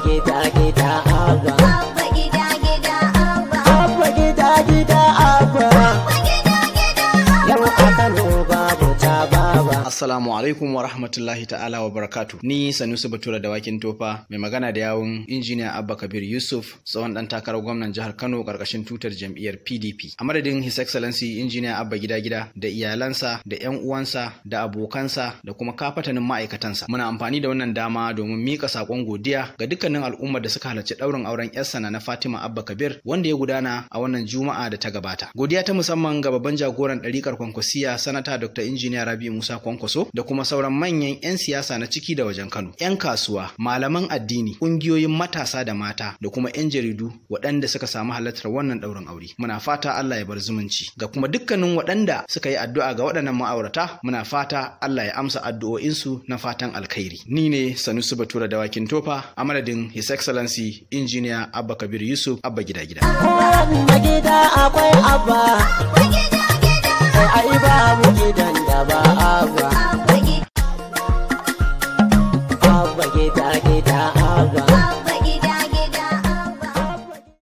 gida gida abba. Abba gida gida abba. Abba gida gida abba. Yau a Kano babu ta baba. Assalamu alaikum wa rahmatullahi ta'ala wa barakatu. Ni Sanusi Batura Dawakin Tofa, mai magana da yawun injiniya Abba Kabir Yusuf, tsohon dan takarar gwamnan jihar Kano karkashin tutar jam'iyyar PDP. A madadin His Excellency injiniya Abba Gida Gida da iyalansa da 'yan uwansa da abokansa da kuma kafatanin ma'aikatansa. Muna amfani da wannan dama domin mika sakon godiya ga dukkanin al'ummar da suka halarci daurin auren yarsa na Fatima Abba Kabir wanda ya gudana a wannan Juma'a da ta gabata. Godiya ta musamman ga babban jagoran ɗarikar Kwankwasiya Sanata Dr. Injiniya Rabi Musa Kwankwaso da kuma sauran manyan 'yan siyasa na ciki da wajen Kano, 'yan kasuwa, malaman addini, ƙungiyoyin matasa da mata da kuma 'yan jaridu waɗanda suka samu halartar wannan ɗaurin aure. Muna fata Allah ya bar zumunci. Ga kuma dukkanin waɗanda suka yi addu'a ga waɗannan ma'aurata, muna fata Allah ya amsa addu'o'insu na fatan alkhairi. Ni ne Sanusi Batura Dawakin Tofa a madadin His Excellency Injiniya Abba Kabir Yusuf Abba Gida Gida. Abba gida akwai abba. Ai babu gidan da ba abba. Abba gida gida abba.